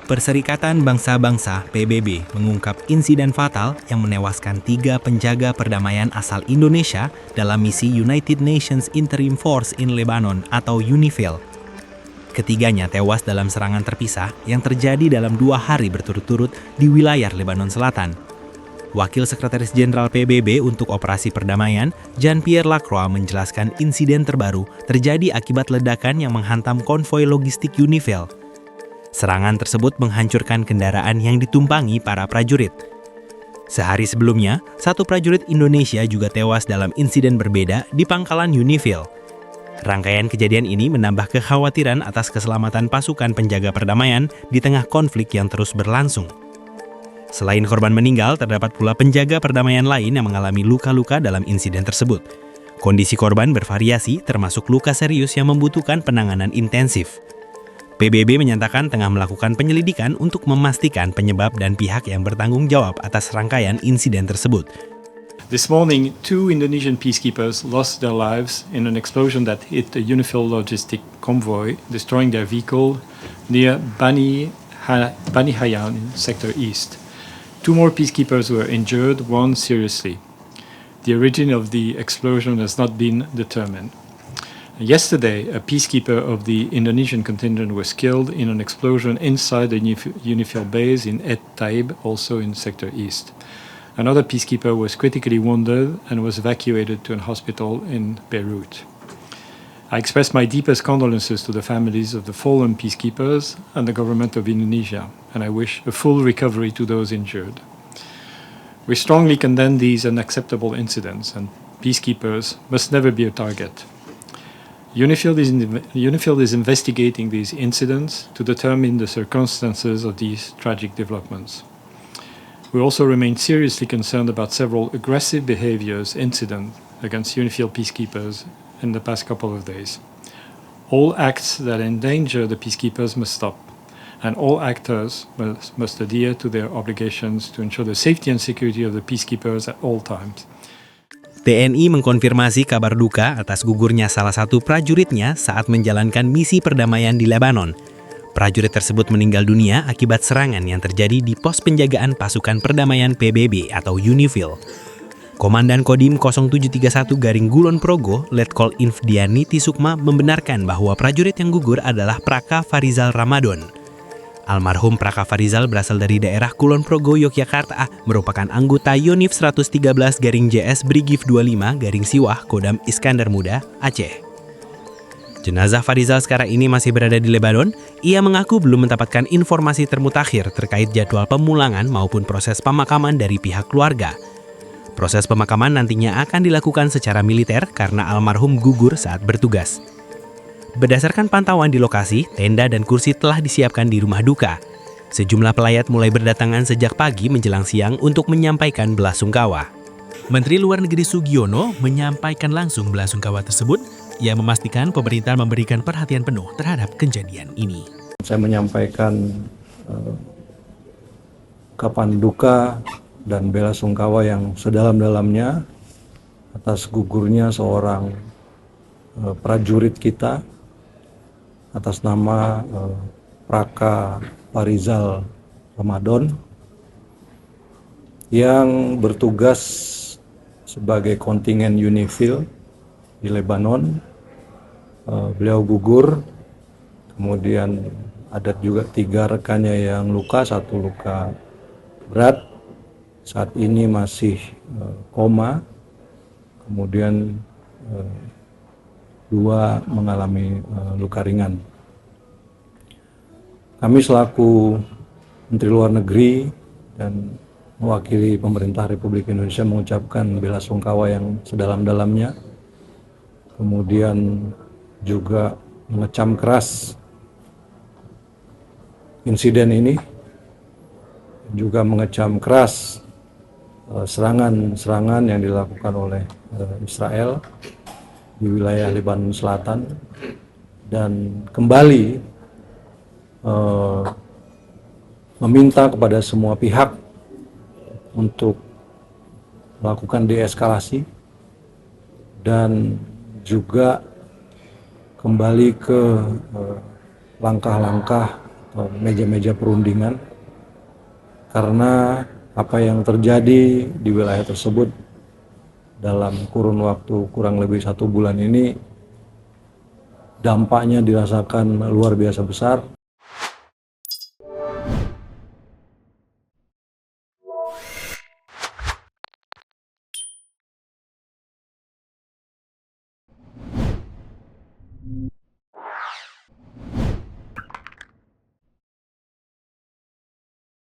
Perserikatan Bangsa-Bangsa (PBB) mengungkap insiden fatal yang menewaskan 3 penjaga perdamaian asal Indonesia dalam misi United Nations Interim Force in Lebanon atau UNIFIL. Ketiganya tewas dalam serangan terpisah yang terjadi dalam 2 hari berturut-turut di wilayah Lebanon Selatan. Wakil Sekretaris Jenderal PBB untuk Operasi Perdamaian, Jean-Pierre Lacroix menjelaskan insiden terbaru terjadi akibat ledakan yang menghantam konvoi logistik UNIFIL. Serangan tersebut menghancurkan kendaraan yang ditumpangi para prajurit. Sehari sebelumnya, 1 prajurit Indonesia juga tewas dalam insiden berbeda di pangkalan UNIFIL. Rangkaian kejadian ini menambah kekhawatiran atas keselamatan pasukan penjaga perdamaian di tengah konflik yang terus berlangsung. Selain korban meninggal, terdapat pula penjaga perdamaian lain yang mengalami luka-luka dalam insiden tersebut. Kondisi korban bervariasi, termasuk luka serius yang membutuhkan penanganan intensif. PBB menyatakan tengah melakukan penyelidikan untuk memastikan penyebab dan pihak yang bertanggung jawab atas rangkaian insiden tersebut. This morning, 2 Indonesian peacekeepers lost their lives in an explosion that hit a UNIFIL logistic convoy, destroying their vehicle near Bani Hayan, Sector East. 2 more peacekeepers were injured, 1 seriously. The origin of the explosion has not been determined. Yesterday, a peacekeeper of the Indonesian contingent was killed in an explosion inside the UNIFIL base in Et Taib, also in Sector East. Another peacekeeper was critically wounded and was evacuated to a hospital in Beirut. I express my deepest condolences to the families of the fallen peacekeepers and the government of Indonesia, and I wish a full recovery to those injured. We strongly condemn these unacceptable incidents, and peacekeepers must never be a target. UNIFIL is investigating these incidents to determine the circumstances of these tragic developments. We also remain seriously concerned about several aggressive incidents against UNIFIL peacekeepers in the past couple of days. All acts that endanger the peacekeepers must stop, and all actors must adhere to their obligations to ensure the safety and security of the peacekeepers at all times. TNI mengkonfirmasi kabar duka atas gugurnya salah satu prajuritnya saat menjalankan misi perdamaian di Lebanon. Prajurit tersebut meninggal dunia akibat serangan yang terjadi di pos penjagaan pasukan perdamaian PBB atau UNIFIL. Komandan Kodim 0731 Garing Gulon Progo, Letkol Inf Diani Tisukma membenarkan bahwa prajurit yang gugur adalah Praka Farizal Ramadan. Almarhum Praka Farizal berasal dari daerah Kulon Progo, Yogyakarta, merupakan anggota Yonif 113 Garing JS Brigif 25 Garing Siwah Kodam Iskandar Muda, Aceh. Jenazah Farizal sekarang ini masih berada di Lebanon. Ia mengaku belum mendapatkan informasi termutakhir terkait jadwal pemulangan maupun proses pemakaman dari pihak keluarga. Proses pemakaman nantinya akan dilakukan secara militer karena almarhum gugur saat bertugas. Berdasarkan pantauan di lokasi, tenda dan kursi telah disiapkan di rumah duka. Sejumlah pelayat mulai berdatangan sejak pagi menjelang siang untuk menyampaikan belasungkawa. Menteri Luar Negeri Sugiono menyampaikan langsung belasungkawa tersebut. Ia memastikan pemerintah memberikan perhatian penuh terhadap kejadian ini. Saya menyampaikan kapan duka dan belasungkawa yang sedalam-dalamnya atas gugurnya seorang prajurit kita atas nama Praka Farizal Ramadan yang bertugas sebagai kontingen UNIFIL di Lebanon. Beliau gugur, kemudian ada juga 3 rekannya yang luka, 1 luka berat, saat ini masih koma, kemudian 2 mengalami luka ringan. Kami selaku Menteri Luar Negeri dan mewakili pemerintah Republik Indonesia mengucapkan belasungkawa yang sedalam-dalamnya, kemudian juga mengecam keras insiden ini, juga mengecam keras serangan-serangan yang dilakukan oleh Israel di wilayah Lebanon Selatan, dan kembali meminta kepada semua pihak untuk melakukan deeskalasi dan juga kembali ke langkah-langkah atau meja-meja perundingan, karena apa yang terjadi di wilayah tersebut dalam kurun waktu kurang lebih 1 bulan ini dampaknya dirasakan luar biasa besar.